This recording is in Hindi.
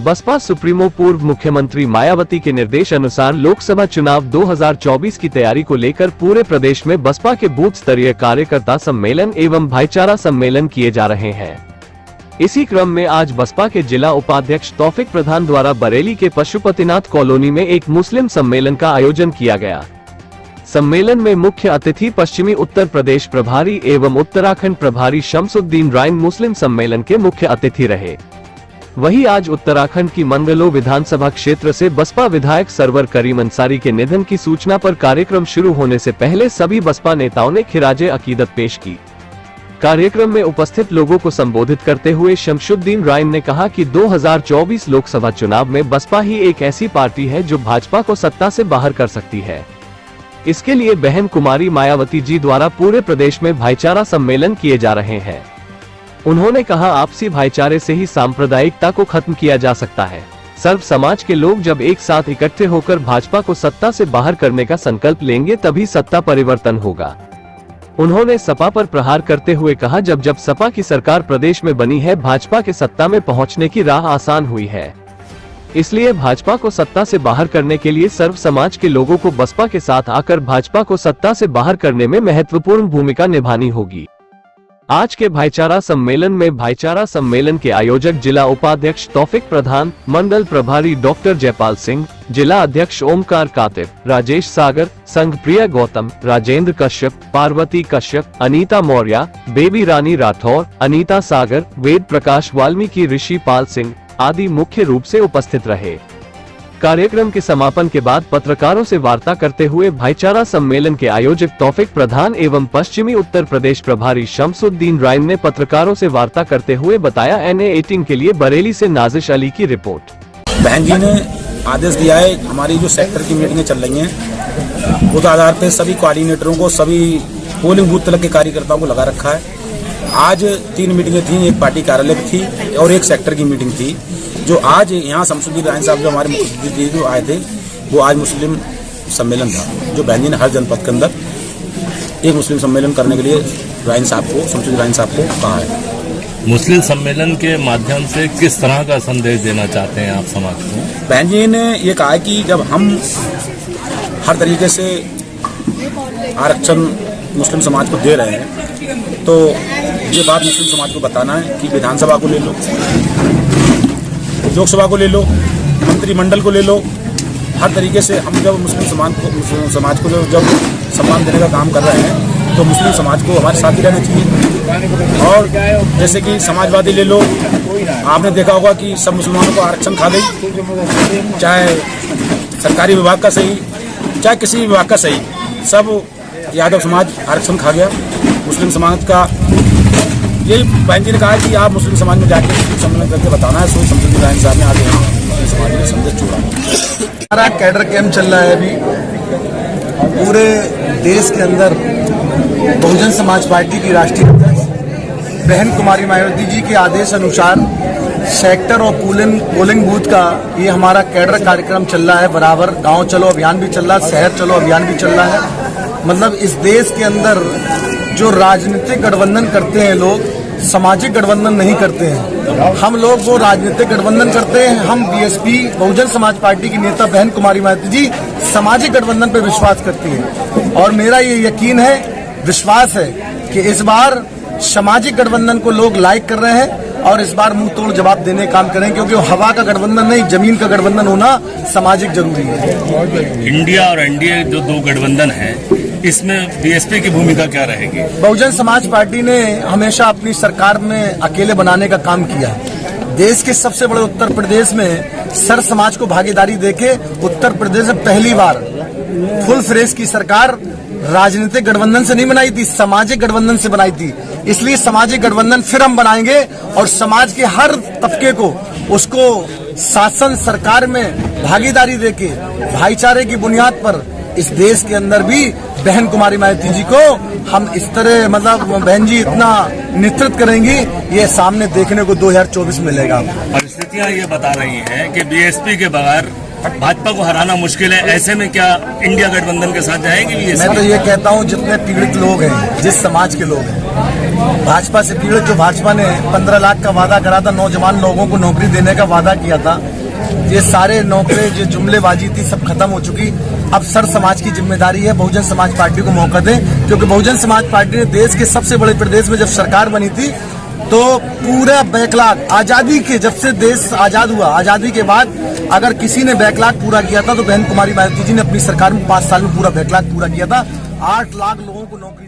बसपा सुप्रीमो पूर्व मुख्यमंत्री मायावती के निर्देश अनुसार लोकसभा चुनाव 2024 की तैयारी को लेकर पूरे प्रदेश में बसपा के बूथ स्तरीय कार्यकर्ता सम्मेलन एवं भाईचारा सम्मेलन किए जा रहे हैं। इसी क्रम में आज बसपा के जिला उपाध्यक्ष तौफिक प्रधान द्वारा बरेली के पशुपतिनाथ कॉलोनी में एक मुस्लिम सम्मेलन का आयोजन किया गया। सम्मेलन में मुख्य अतिथि पश्चिमी उत्तर प्रदेश प्रभारी एवं उत्तराखंड प्रभारी शमसुद्दीन राइन मुस्लिम सम्मेलन के मुख्य अतिथि रहे। वहीं आज उत्तराखंड की मंगलो विधानसभा क्षेत्र से बसपा विधायक सरवर करीम अंसारी के निधन की सूचना पर कार्यक्रम शुरू होने से पहले सभी बसपा नेताओं ने खिराजे अकीदत पेश की। कार्यक्रम में उपस्थित लोगों को संबोधित करते हुए शमसुद्दीन राइन ने कहा कि 2024 लोकसभा चुनाव में बसपा ही एक ऐसी पार्टी है जो भाजपा को सत्ता से बाहर कर सकती है। इसके लिए बहन कुमारी मायावती जी द्वारा पूरे प्रदेश में भाईचारा सम्मेलन किए जा रहे हैं। उन्होंने कहा, आपसी भाईचारे से ही सांप्रदायिकता को खत्म किया जा सकता है। सर्व समाज के लोग जब एक साथ इकट्ठे होकर भाजपा को सत्ता से बाहर करने का संकल्प लेंगे तभी सत्ता परिवर्तन होगा। उन्होंने सपा पर प्रहार करते हुए कहा, जब सपा की सरकार प्रदेश में बनी है, भाजपा के सत्ता में पहुंचने की राह आसान हुई है। इसलिए भाजपा को सत्ता से बाहर करने के लिए सर्व समाज के लोगों को बसपा के साथ आकर भाजपा को सत्ता से बाहर करने में महत्वपूर्ण भूमिका निभानी होगी। आज के भाईचारा सम्मेलन के आयोजक जिला उपाध्यक्ष तौफिक प्रधान, मंडल प्रभारी डॉक्टर जयपाल सिंह, जिला अध्यक्ष ओमकार कातिब, राजेश सागर, संघ प्रिया गौतम, राजेंद्र कश्यप, पार्वती कश्यप, अनीता मौर्य, बेबी रानी राठौर, अनीता सागर, वेद प्रकाश वाल्मीकि, ऋषि पाल सिंह आदि मुख्य रूप से उपस्थित रहे। कार्यक्रम के समापन के बाद पत्रकारों से वार्ता करते हुए भाईचारा सम्मेलन के आयोजक तौफिक प्रधान एवं पश्चिमी उत्तर प्रदेश प्रभारी शमसुद्दीन राइन ने पत्रकारों से वार्ता करते हुए बताया। NA 18 के लिए बरेली से नाजिश अली की रिपोर्ट। बहन जी ने आदेश दिया है, हमारी जो सेक्टर की मीटिंगें चल रही हैं उस आधार पर सभी कोऑर्डिनेटरों को, सभी पोलिंग बूथ तक के कार्यकर्ताओं को लगा रखा है। आज 3 मीटिंगें थी, एक पार्टी कार्यालय की थी और एक सेक्टर की मीटिंग थी। जो आज यहाँ शमसुद्दीन राइन साहब जो हमारे मुख्य अतिथि जो आए थे, वो आज मुस्लिम सम्मेलन था जो बहन जी ने हर जनपद के अंदर एक मुस्लिम सम्मेलन करने के लिए शमसुद्दीन राइन साहब को कहा है। मुस्लिम सम्मेलन के माध्यम से किस तरह का संदेश देना चाहते हैं आप समाज को? बहन जी ने ये कहा है कि जब हम हर तरीके से आरक्षण मुस्लिम समाज को दे रहे हैं तो ये बात मुस्लिम समाज को बताना है कि विधानसभा को ले लो, लोकसभा को ले लो, मंत्रिमंडल को ले लो, हर तरीके से हम जब मुस्लिम समाज को जब सम्मान देने का काम कर रहे हैं तो मुस्लिम समाज को हमारे साथ ही रहना चाहिए। और जैसे कि समाजवादी ले लो, आपने देखा होगा कि सब मुसलमानों को आरक्षण खा गई, चाहे सरकारी विभाग का सही, चाहे किसी भी विभाग का सही, सब यादव समाज आरक्षण खा गया। मुस्लिम समाज का यही बहन जी ने कहा कि आप मुस्लिम समाज में जाके सम्मेलन करके बताना है। सोच शमसुद्दीन राइन साहब ने आज मुस्लिम समाज में संदेश छोड़ा। हमारा कैडर कैंप चल रहा है अभी पूरे देश के अंदर। बहुजन समाज पार्टी की राष्ट्रीय अध्यक्ष बहन कुमारी मायावती जी के आदेश अनुसार सेक्टर और पोलिंग बूथ का ये हमारा कैडर कार्यक्रम चल रहा है। बराबर गांव चलो अभियान भी चल रहा है, शहर चलो अभियान भी चल रहा है। मतलब इस देश के अंदर जो राजनीतिक गठबंधन करते हैं लोग, सामाजिक गठबंधन नहीं करते हैं। हम लोग वो राजनीतिक गठबंधन करते हैं। हम BSP बहुजन समाज पार्टी की नेता बहन कुमारी मायावती जी सामाजिक गठबंधन पर विश्वास करती है और मेरा ये यकीन है, विश्वास है कि इस बार सामाजिक गठबंधन को लोग लाइक कर रहे हैं और इस बार मुंह तोड़ जवाब देने का काम करें, क्योंकि हवा का गठबंधन नहीं, जमीन का गठबंधन होना सामाजिक जरूरी है। इंडिया और NDA जो 2 गठबंधन है, इसमें BSP की भूमिका क्या रहेगी? बहुजन समाज पार्टी ने हमेशा अपनी सरकार में अकेले बनाने का काम किया है। देश के सबसे बड़े उत्तर प्रदेश में सर्व समाज को भागीदारी देके उत्तर प्रदेश में पहली बार फुल फ्रेश की सरकार राजनीतिक गठबंधन से नहीं बनाई थी, सामाजिक गठबंधन से बनाई थी। इसलिए सामाजिक गठबंधन फिर हम बनाएंगे और समाज के हर तबके को उसको शासन सरकार में भागीदारी देके भाईचारे की बुनियाद पर इस देश के अंदर भी बहन कुमारी मायावती जी को हम इस तरह मतलब बहन जी इतना नेतृत्व करेंगी, ये सामने देखने को 2024 मिलेगा। परिस्थितियां ये बता रही हैं कि BSP के बगैर भाजपा को हराना मुश्किल है। ऐसे में क्या इंडिया गठबंधन के साथ जाएंगे? मैं तो ये कहता हूँ जितने पीड़ित लोग हैं, जिस समाज के लोग हैं, भाजपा से पीड़ित, जो भाजपा ने 15 लाख का वादा करा था, नौजवान लोगों को नौकरी देने का वादा किया था, ये सारे नौकरी जो जुमलेबाजी थी सब खत्म हो चुकी। अब सर समाज की जिम्मेदारी है बहुजन समाज पार्टी को मौका दें, क्योंकि बहुजन समाज पार्टी ने देश के सबसे बड़े प्रदेश में जब सरकार बनी थी तो पूरा बैकलॉग आजादी के, जब से देश आजाद हुआ, आजादी के बाद अगर किसी ने बैकलॉग पूरा किया था तो बहन कुमारी मायावती जी ने अपनी सरकार में 5 साल में पूरा बैकलॉग पूरा किया था। 8 लाख लोगों को नौकरी